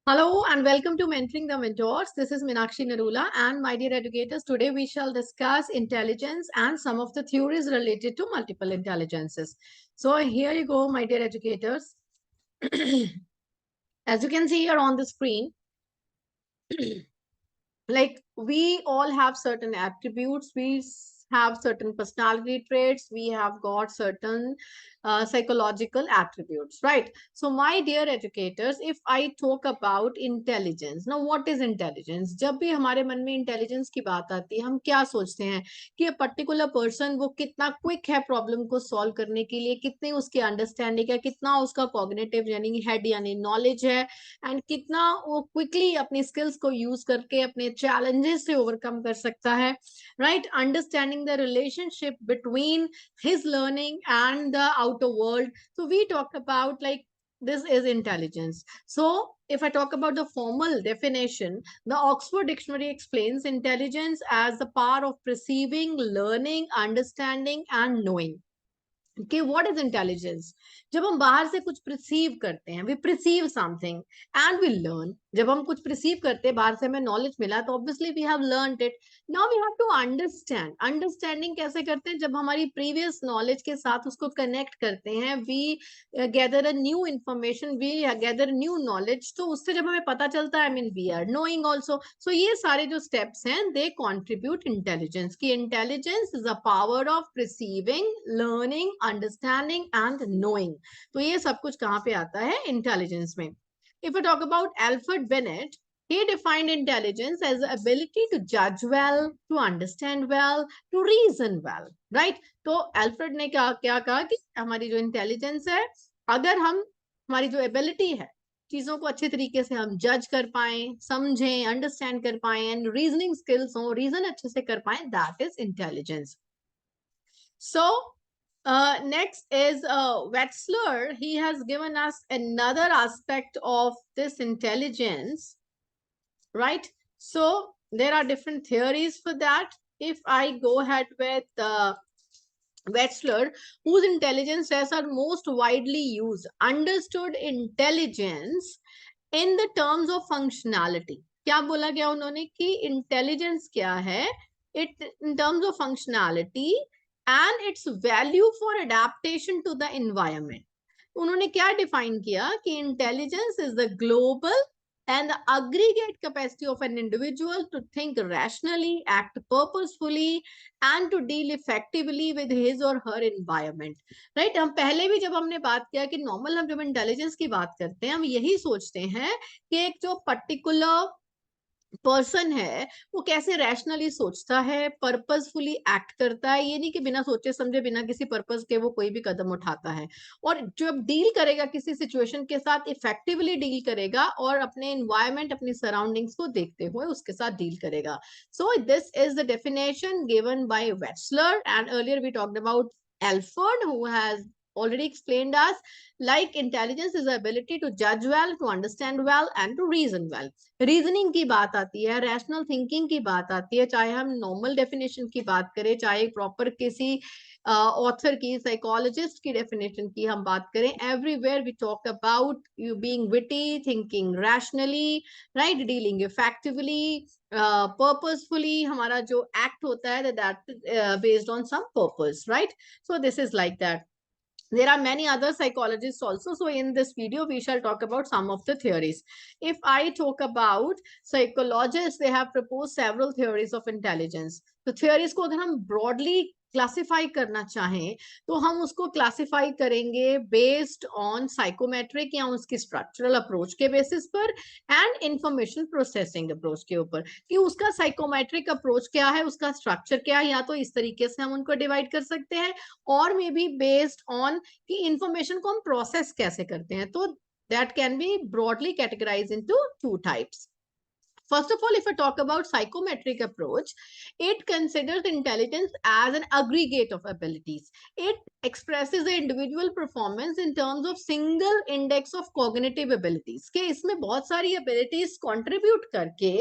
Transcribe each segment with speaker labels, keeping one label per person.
Speaker 1: Hello and welcome to Mentoring the Mentors. This is Minakshi Narula and my dear educators. Today we shall discuss intelligence and some of the theories related to multiple intelligences. So here you go, my dear educators. As you can see here on the screen, like we all have certain attributes, have certain personality traits, we have got certain psychological attributes, right? So my dear educators, if I talk about intelligence, now what is intelligence? जब भी हमारे मन में intelligence की बात आती है, हम क्या सोचते हैं कि पर्टिकुलर पर्सन वो कितना क्विक है प्रॉब्लम को सॉल्व करने के लिए, कितनी उसकी अंडरस्टैंडिंग है, कितना उसका कॉग्निटिव यानी हेड यानी नॉलेज है, एंड कितना वो क्विकली अपनी स्किल्स को यूज करके अपने चैलेंजेस से ओवरकम कर सकता है, right? Understanding the relationship between his learning and the outer world. So we talk about like this is intelligence. So if I talk about the formal definition, the Oxford Dictionary explains intelligence as the power of perceiving, learning, understanding and knowing. कि what is intelligence? जब हम बाहर से कुछ perceive करते हैं, we perceive something and we learn. जब हम कुछ प्रिसीव करते हैं, बाहर से हमें नॉलेज मिला, तो obviously we have learned it. Now we have to understand. Understanding कैसे करते हैं? जब हमारी प्रीवियस नॉलेज के साथ उसको कनेक्ट करते हैं, we gather a new information, we gather new knowledge, तो उससे जब हमें पता चलता है, I mean we are knowing also. So ये सारे जो स्टेप्स हैं, दे कॉन्ट्रीब्यूट इंटेलिजेंस. की intelligence is a power of receiving, learning, understanding and knowing. तो ये सब कुछ कहाँ पे आता है? इंटेलिजेंस में. If you talk about Alfred Bennett, he defined intelligence as the ability to judge well, to understand well, to reason well, right? तो एल्फ्रेड ने क्या कहा कि हमारी जो इंटेलिजेंस है, अगर हम हमारी जो एबिलिटी है, चीजों को अच्छे तरीके से हम जज कर पाए, समझें, अंडरस्टैंड कर पाए एंड रीजनिंग स्किल्स हो, रीजन अच्छे से कर पाए, that is intelligence. So next is Wetzler. He has given us another aspect of this intelligence, right? So there are different theories for that. If I go ahead with Wetzler, whose intelligence tests are most widely used, understood intelligence in the terms of functionality. क्या बोला गया उन्होंने कि intelligence क्या है? It in terms of functionality and its value for adaptation to the environment. उन्होंने क्या define किया कि intelligence is the global and the aggregate capacity of an individual to think rationally, act purposefully and to deal effectively with his or her environment, right? हम पहले भी जब हमने बात किया कि नॉर्मल हम जब इंटेलिजेंस की बात करते हैं, हम यही सोचते हैं कि एक जो पर्टिकुलर पर्सन है वो कैसे रैशनली सोचता है, पर्पसफुली एक्ट करता है, ये नहीं कि बिना सोचे समझे, बिना किसी पर्पस के वो कोई भी कदम उठाता है, और जब डील करेगा किसी सिचुएशन के साथ, इफेक्टिवली डील करेगा और अपने एनवायरमेंट, अपनी सराउंडिंग्स को देखते हुए उसके साथ डील करेगा. So this is the definition given by Wechsler and earlier we talked about Alford, who has already explained us like intelligence is the ability to judge well, to understand well and to reason well. Reasoning की बात आती है, rational thinking की बात आती है, चाहे हम नॉर्मल डेफिनेशन की बात करें, चाहे प्रॉपर किसी ऑथर की, साइकोलॉजिस्ट की डेफिनेशन की हम बात करें, everywhere we talk about you being witty, thinking rationally, right, dealing effectively, purposefully. हमारा जो एक्ट होता है that based on some purpose, right? So this is like that. There are many other psychologists also. So in this video, we shall talk about some of the theories. If I talk about psychologists, they have proposed several theories of intelligence. तो theories को अगर हम broadly classify करना चाहें, तो हम उसको classify करेंगे बेस्ड ऑन साइकोमेट्रिक या उसकी स्ट्रक्चरल अप्रोच के बेसिस पर एंड इंफॉर्मेशन प्रोसेसिंग अप्रोच के ऊपर, कि उसका साइकोमेट्रिक अप्रोच क्या है, उसका स्ट्रक्चर क्या है, या तो इस तरीके से हम उनको डिवाइड कर सकते हैं, और मे बी बेस्ड ऑन कि इंफॉर्मेशन को हम प्रोसेस कैसे करते हैं. तो that can be broadly categorise into two types. First of all, if I talk about psychometric approach, it considers intelligence as an aggregate of abilities. It expresses the individual performance in terms of single index of cognitive abilities. के इसमें बहुत सारी abilities contribute करके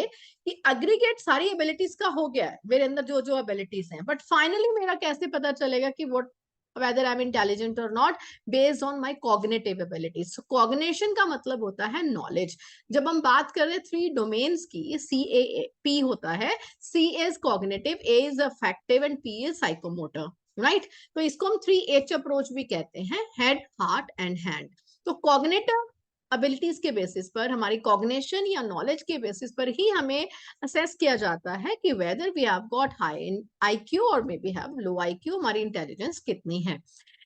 Speaker 1: कि aggregate सारी abilities का हो गया है, मेरे अंदर जो जो abilities हैं, but finally मेरा कैसे पता चलेगा कि what whether I'm intelligent or not based on my cognitive abilities. So cognition का मतलब होता है knowledge. जब हम बात कर रहे हैं 3 domains की, CAP होता है. C is cognitive, A is affective and P is psychomotor. Right तो इसको हम 3H अप्रोच भी कहते हैं, हेड, हार्ट एंड हैंड. तो कॉग्निटिव एबिलिटीज के बेसिस पर, हमारी कॉग्निशन या नॉलेज के बेसिस पर ही हमें असेस किया जाता है कि whether we have got high in IQ और may be have low IQ, हमारी इंटेलिजेंस कितनी है.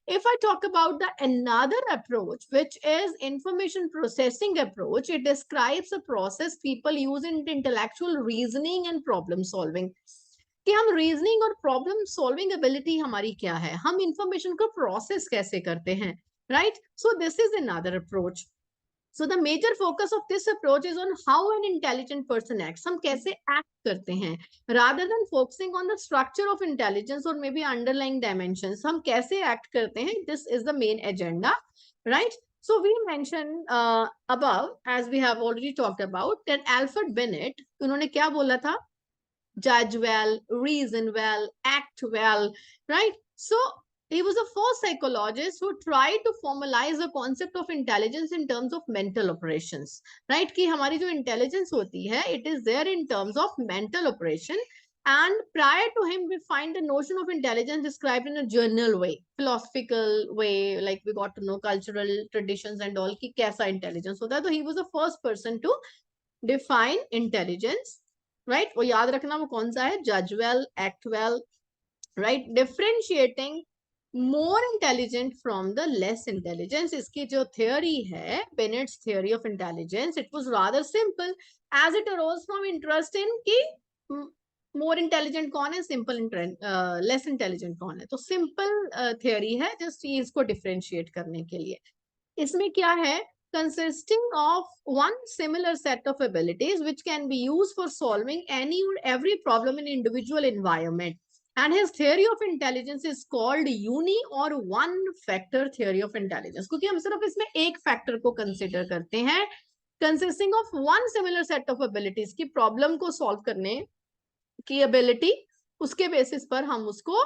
Speaker 1: If I talk about the another approach, which is information processing approach, it describes a process people use in intellectual reasoning and problem solving. कि हम reasoning और problem solving ability हमारी क्या है, हम इंफॉर्मेशन को प्रोसेस कैसे करते हैं, right. So this is another approach. So the major focus of this approach is on how an intelligent person acts. हम कैसे act करते हैं, rather than focusing on the structure of intelligence or maybe underlying dimensions. हम कैसे act करते हैं, this is the main agenda, right? So we mentioned above, as we have already talked about, that Alfred Bennett, उन्होंने क्या बोला था, judge well, reason well, act well, right? So he was the first psychologist who tried to formalize the concept of intelligence in terms of mental operations, right? कि हमारी जो intelligence होती है, it is there in terms of mental operation. And prior to him, we find the notion of intelligence described in a general way, philosophical way, like we got to know cultural traditions and all, कि कैसा intelligence होता है. So he was the first person to define intelligence, right? वो याद रखना वो कौन सा है, judge well, act well, right? Differentiating more intelligent from the less intelligence. इसकी जो theory है, Bennett's theory of intelligence, it was rather simple as it arose from interest in कि more intelligent कौन है, simple less intelligent कौन है. तो simple theory है just इसको differentiate करने के लिए. इसमें क्या है, consisting of one similar set of abilities which can be used for solving any or every problem in individual environment. And his theory of intelligence is called uni or one factor theory of intelligence. क्योंकि हम सिर्फ इसमें एक factor को consider करते हैं, consisting of one similar set of abilities की problem को सॉल्व करने की एबिलिटी, उसके बेसिस पर हम उसको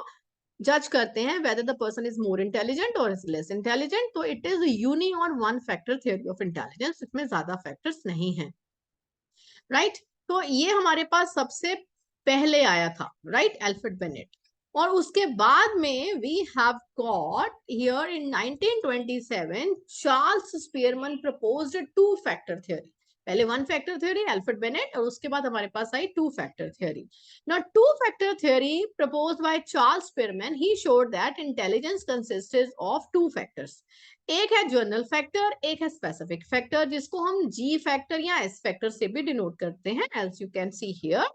Speaker 1: जज करते हैं whether the person is more intelligent or is less intelligent. तो it is uni or one factor theory of intelligence, इसमें ज्यादा फैक्टर्स नहीं हैं, राइट. तो ये हमारे पास सबसे पहले आया था, राइट, एल्फ्रेड बेनेट. और उसके बाद में we have got here in 1927 Charles Spearman proposed two factor theory. पहले one factor theory Alfred Binet, और उसके बाद हमारे पास आई two factor theory. Now two factor theory proposed by Charles Spearman, he showed that intelligence consisted of two factors. एक है journal factor, एक है स्पेसिफिक फैक्टर, जिसको हम जी फैक्टर या एस फैक्टर से भी डिनोट करते हैं, as you can see here.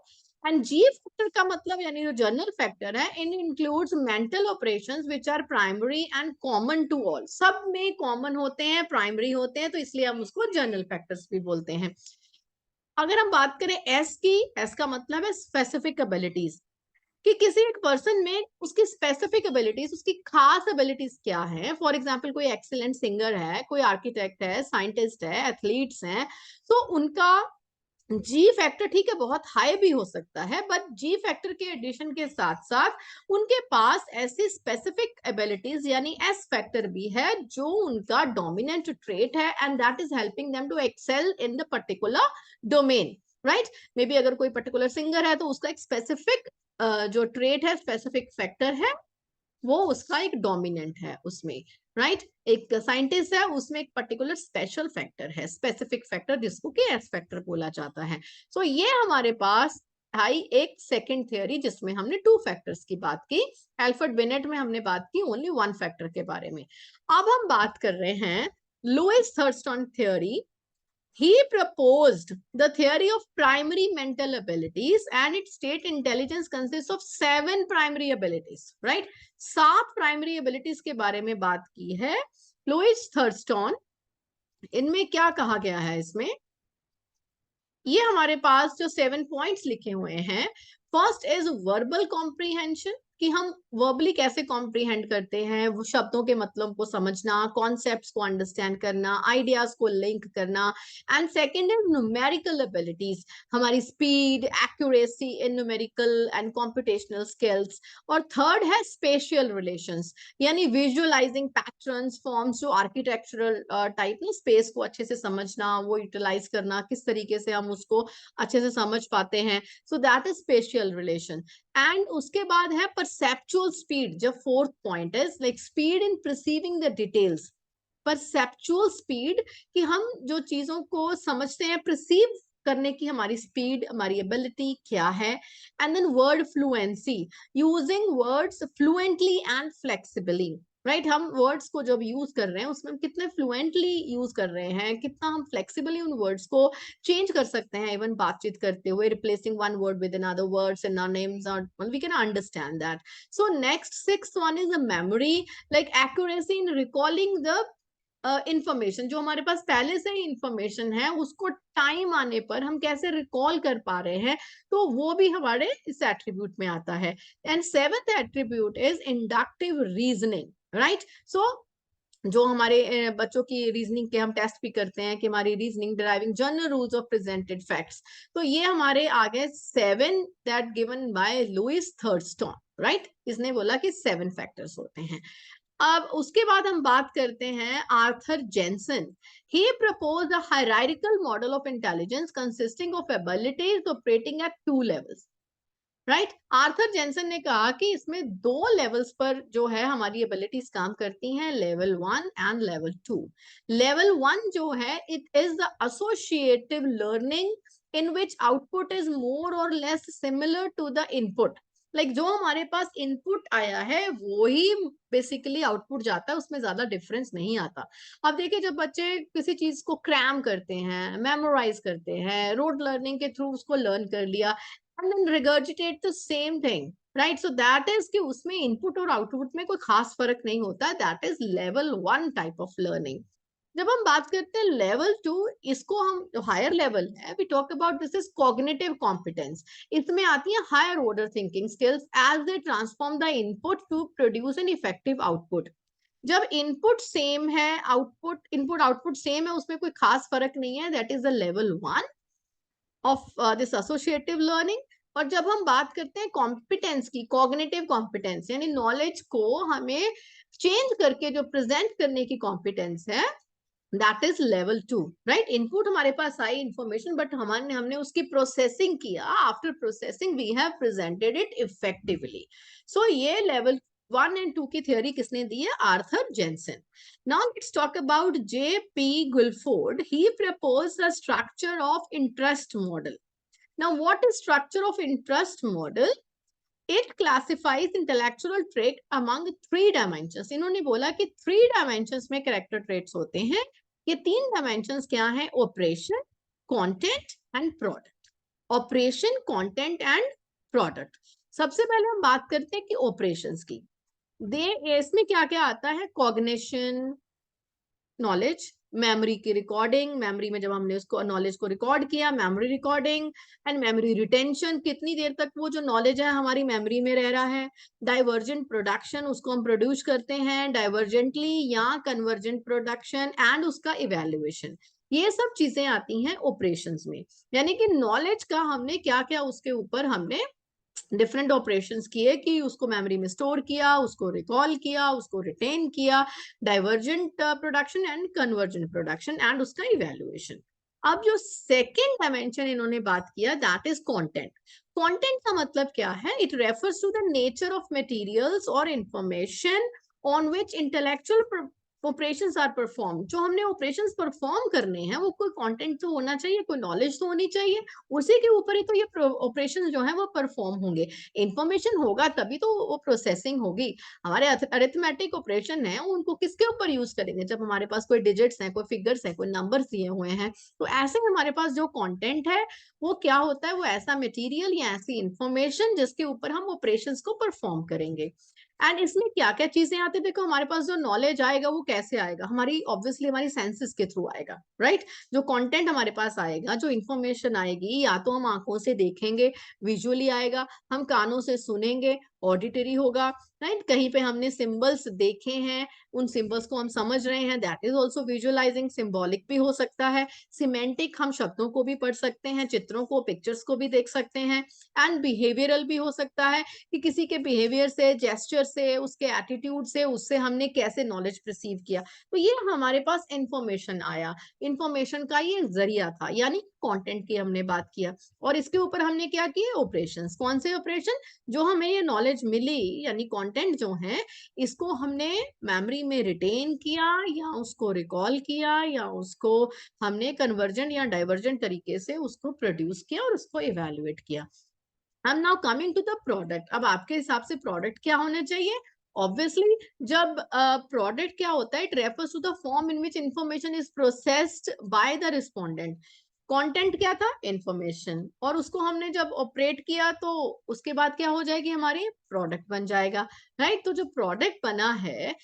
Speaker 1: And G factor का मतलब यानी जो जर्नल फैक्टर है, in includes mental operations which are primary and common to all. सब में कॉमन होते हैं, प्राइमरी होते हैं, तो इसलिए हम उसको जर्नल फैक्टर्स भी बोलते हैं. अगर हम बात करें एस की, एस का मतलब है स्पेसिफिक एबिलिटीज, कि किसी एक पर्सन में उसकी स्पेसिफिक एबिलिटीज, उसकी खास एबिलिटीज क्या है. फॉर एग्जांपल कोई एक्सीलेंट सिंगर है, कोई आर्किटेक्ट है, साइंटिस्ट है, एथलीट्स हैं, तो उनका जी फैक्टर ठीक है बहुत हाई भी हो सकता है, बट जी फैक्टर के एडिशन के साथ साथ उनके पास ऐसी स्पेसिफिक एबिलिटीज यानी एस फैक्टर भी है जो उनका डोमिनेंट ट्रेट है, and that is helping them to excel in the particular domain, right. May be अगर कोई पर्टिकुलर सिंगर है तो उसका एक स्पेसिफिक जो ट्रेट है, स्पेसिफिक फैक्टर है, वो उसका एक डोमिनेंट है उसमें, राइट. एक साइंटिस्ट है, उसमें एक पर्टिकुलर स्पेशल फैक्टर है, स्पेसिफिक फैक्टर, जिसको कि एस फैक्टर बोला जाता है. सो ये हमारे पास आई एक सेकंड थ्योरी जिसमें हमने टू फैक्टर्स की बात की. एल्फ्रेड बिनेट में हमने बात की ओनली वन फैक्टर के बारे में. अब हम बात कर रहे हैं Louis Thurstone theory. He proposed the theory of primary mental abilities, and its state intelligence consists of 7 primary abilities, right? 7 primary abilities के बारे में बात की है लुईस थर्स्टन. इनमें क्या कहा गया है, इसमें ये हमारे पास जो 7 पॉइंट्स लिखे हुए हैं. फर्स्ट इज वर्बल कॉम्प्रीहेंशन, कि हम वर्बली कैसे कॉम्प्रिहेंड करते हैं, वो शब्दों के मतलब को समझना, कॉन्सेप्ट्स को अंडरस्टैंड करना, आइडियाज को लिंक करना। एंड सेकेंड है न्यूमेरिकल एबिलिटीज, हमारी speed, accuracy in numerical and computational skills. और थर्ड है स्पेशियल रिलेशंस, यानी विजुअलाइजिंग पैटर्न्स, फॉर्म्स, जो आर्किटेक्चरल टाइप में स्पेस को अच्छे से समझना, वो यूटिलाइज करना, किस तरीके से हम उसको अच्छे से समझ पाते हैं। So that is spatial relation. And उसके बाद है परसेप्चुअल स्पीड, जब fourth point is like speed in perceiving the details. Perceptual speed, कि हम जो चीजों को समझते हैं, परसीव करने की हमारी स्पीड, हमारी एबिलिटी क्या है। And then word fluency, using words fluently and flexibly, right. हम वर्ड्स को जब यूज कर रहे हैं उसमें हम कितने फ्लुएंटली यूज कर रहे हैं, कितना हम फ्लेक्सिबली उन वर्ड्स को चेंज कर सकते हैं, इवन बातचीत करते हुए, replacing one word with another words and names, और we can understand that. So next sixth one is a memory, like accuracy in recalling the information, जो हमारे पास पहले से ही इंफॉर्मेशन है उसको टाइम आने पर हम कैसे रिकॉल कर पा रहे हैं, तो वो भी हमारे इस एट्रीब्यूट में आता है। And seventh attribute is inductive reasoning, right. So जो हमारे बच्चों की रीजनिंग के हम टेस्ट भी करते हैं कि हमारी reasoning deriving general rules of presented facts, तो ये हमारे आ गए 7 that given by Louis Thurstone, right. इसने बोला कि 7 फैक्टर्स होते हैं। अब उसके बाद हम बात करते हैं Arthur Jensen. He proposed a hierarchical model of intelligence consisting of abilities operating at 2 levels. Right, Arthur Jensen ने कहा कि इसमें 2 लेवल्स पर जो है हमारी एबिलिटीज काम करती हैं, लेवल 1 एंड लेवल 2। लेवल 1 जो है, it is the associative learning in which output is more और less similar to the input. Like जो हमारे पास इनपुट आया है वो ही बेसिकली आउटपुट जाता है, उसमें ज्यादा डिफरेंस नहीं आता। अब देखिए, जब बच्चे किसी चीज को क्रैम करते हैं, मेमोराइज करते हैं, रोड लर्निंग के थ्रू उसको लर्न कर लिया, and then regurgitate the same thing, right? So that is कि उसमें इनपुट और आउटपुट में कोई खास फर्क नहीं होता है। That is level 1 type of learning. जब हम बात करते हैं लेवल 2, इसको हम हायर लेवल है, we talk about this is cognitive competence. इसमें आती है higher order thinking skills as they transform the input to produce an effective output. जब इनपुट सेम है, इनपुट आउटपुट सेम है, उसमें कोई खास फर्क नहीं है, that is the level 1 of this associative learning. और जब हम बात करते हैं कॉम्पिटेंस की, कॉग्निटिव कॉम्पिटेंस, यानी नॉलेज को हमें चेंज करके जो प्रेजेंट करने की कॉम्पिटेंस है, that is level 2, right. Input हमारे पास आई इंफॉर्मेशन, बट हमने उसकी प्रोसेसिंग किया, after processing we have presented it effectively. So ये लेवल 1 एंड 2 की थ्योरी किसने दी है? Arthur Jensen. Now let's talk about J.P. Guilford. He proposed a structure of interest model. Now, what is structure of interest model? It classifies intellectual trait among 3 dimensions. इन्होंने बोला कि 3 dimensions में character traits होते हैं। ये 3 dimensions क्या हैं? Operation, content and product. Operation, content and product. सबसे पहले हम बात करते हैं कि operations की। इसमें क्या क्या आता है? Cognition, नॉलेज, मेमोरी की रिकॉर्डिंग, मेमोरी में जब हमने उसको नॉलेज को रिकॉर्ड किया, memory recording and memory retention, कितनी देर तक वो जो नॉलेज है हमारी मेमोरी में रह रहा है। डाइवर्जेंट प्रोडक्शन, उसको हम प्रोड्यूस करते हैं डाइवर्जेंटली या कन्वर्जेंट प्रोडक्शन, एंड उसका इवेल्युएशन। ये सब चीजें आती हैं ऑपरेशंस में, यानी कि नॉलेज का हमने क्या क्या उसके ऊपर हमने डिफरेंट ऑपरेशंस किए कि उसको मेमोरी में स्टोर किया, उसको रिकॉल किया, उसको रिटेन किया, divergent production and convergent production, and उसका इवेल्युएशन। अब जो सेकेंड डायमेंशन इन्होंने बात किया, दैट इज कंटेंट। कंटेंट का मतलब क्या है? It refers to the nature of materials और information on which intellectual operations are perform. जो हमने ऑपरेशंस परफॉर्म करने हैं वो कोई कंटेंट तो होना चाहिए, कोई नॉलेज तो होनी चाहिए, उसी के ऊपर ही तो ये ऑपरेशन जो है वो परफॉर्म होंगे। इंफॉर्मेशन होगा तभी तो वो प्रोसेसिंग होगी। हमारे अरिथमेटिक ऑपरेशन है, उनको किसके ऊपर यूज करेंगे? जब हमारे पास कोई डिजिट्स हैं, कोई फिगर्स हैं, कोई नंबर्स दिए हुए हैं। तो ऐसे हमारे पास जो कंटेंट है वो क्या होता है? वो ऐसा मटेरियल या ऐसी इंफॉर्मेशन जिसके ऊपर हम ऑपरेशंस को परफॉर्म करेंगे। एंड इसमें क्या क्या चीजें आती है? देखो, हमारे पास जो नॉलेज आएगा वो कैसे आएगा? हमारी ऑब्वियसली हमारी सेंसेस के थ्रू आएगा, राइट। जो कंटेंट हमारे पास आएगा, जो इंफॉर्मेशन आएगी, या तो हम आंखों से देखेंगे, विजुअली आएगा, हम कानों से सुनेंगे, ऑडिटरी होगा, राइट? कहीं पे हमने सिंबल्स देखे हैं, उन सिंबल्स को हम समझ रहे हैं, that is also visualising. Symbolic भी हो सकता है, सिमेंटिक, हम शब्दों को भी पढ़ सकते हैं, चित्रों को, पिक्चर्स को भी देख सकते हैं। एंड बिहेवियरल भी हो सकता है कि किसी के बिहेवियर से, जेस्चर से, उसके एटीट्यूड से, उससे हमने कैसे नॉलेज रिसीव किया। तो ये हमारे पास इंफॉर्मेशन आया, इंफॉर्मेशन का ये जरिया था, यानी कंटेंट की हमने बात किया। और इसके ऊपर हमने क्या किए? ऑपरेशंस। कौन से ऑपरेशन? जो हमें ये नॉलेज मिली, यानी कंटेंट जो है, इसको हमने मेमोरी में रिटेन किया, या उसको रिकॉल किया, या उसको हमने कन्वर्जेंट या डाइवर्जेंट तरीके से उसको प्रोड्यूस किया और उसको इवेल्युएट किया। I am now coming to the product. अब आपके हिसाब से प्रोडक्ट क्या होना चाहिए? ऑब्वियसली, जब प्रोडक्ट क्या होता है, it refers to the form in which information is processed by the respondent. Content क्या था? इंफॉर्मेशन। और उसको हमने जब ऑपरेट किया तो उसके बाद क्या हो जाएगी? हमारी प्रोडक्ट बन जाएगा, राइट? तो जो प्रोडक्ट बना है,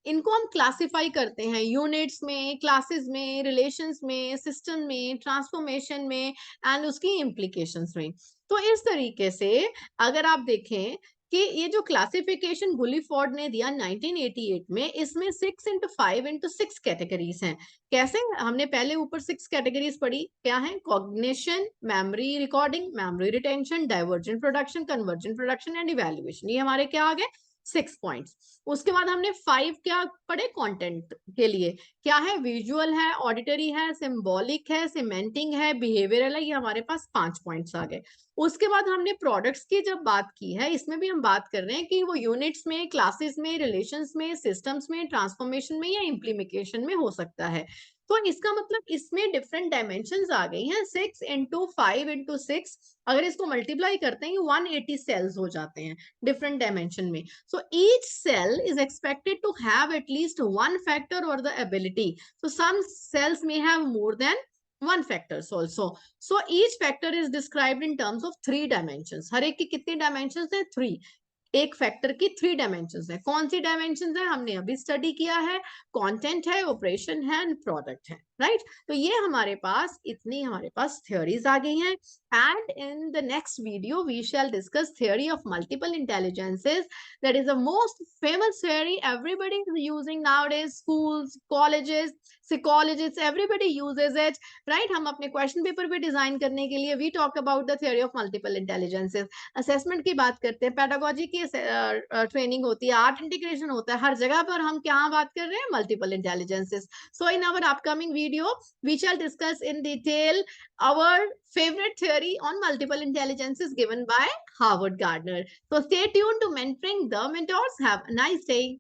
Speaker 1: इनको हम क्लासिफाई करते हैं यूनिट्स में, क्लासेस में, रिलेशंस में, सिस्टम में, ट्रांसफॉर्मेशन में, एंड उसकी इम्प्लीकेशंस में। तो इस तरीके से अगर आप देखें कि ये जो क्लासिफिकेशन गुलिफोर्ड ने दिया 1988 में, इसमें 6 इंटू 5 इंटू 6 कैटेगरीज हैं। कैसे? हमने पहले ऊपर 6 कैटेगरीज पढ़ी, क्या है? Cognition, memory recording, memory retention, divergent production, convergent production and evaluation. ये हमारे क्या आ गए? 6 पॉइंट्स। उसके बाद हमने 5 क्या पढ़े कंटेंट के लिए? क्या है? विजुअल है, ऑडिटरी है, सिंबॉलिक है, सिमेंटिंग है, बिहेवियरल है। ये हमारे पास 5 पॉइंट्स आ गए। उसके बाद हमने प्रोडक्ट्स की जब बात की है, इसमें भी हम बात कर रहे हैं कि वो यूनिट्स में, क्लासेस में, रिलेशंस में, सिस्टम्स में, ट्रांसफॉर्मेशन में या इम्प्लीमेशन में हो सकता है। तो इसका मतलब इसमें डिफरेंट डायमेंशंस आ गई हैं। 6 इंटू 5 इंटू 6, अगर इसको मल्टीप्लाई करते हैं, 180 सेल्स हो जाते हैं डिफरेंट डायमेंशन में। So each cell is expected to have at least one factor or the ability. So some cells may have more than one factors also. So each factor is described in terms of 3 dimensions. हर एक की कितनी dimensions है? 3। एक factor की 3 dimensions है। कौन सी dimensions है? हमने अभी स्टडी किया है। कंटेंट है, ऑपरेशन है, एंड प्रोडक्ट है, राइट? तो ये हमारे पास इतनी हमारे पास थ्योरीज आ गई हैं। And in the next video we shall discuss theory of multiple intelligences. That is the most famous theory everybody is using nowadays, schools, colleges, psychologists, everybody uses it, right? हम अपने क्वेश्चन पेपर पे design करने के लिए we talk about the theory of multiple intelligences. Assessment की बात करते हैं, पेडागोजी की ट्रेनिंग होती है, आर्ट इंटीग्रेशन होता है, हर जगह पर हम क्या बात कर रहे हैं? Multiple intelligences. So in our upcoming video we shall discuss in detail our favorite theory on multiple intelligences given by Howard Gardner. So stay tuned to Mentoring the Mentors. Have a nice day.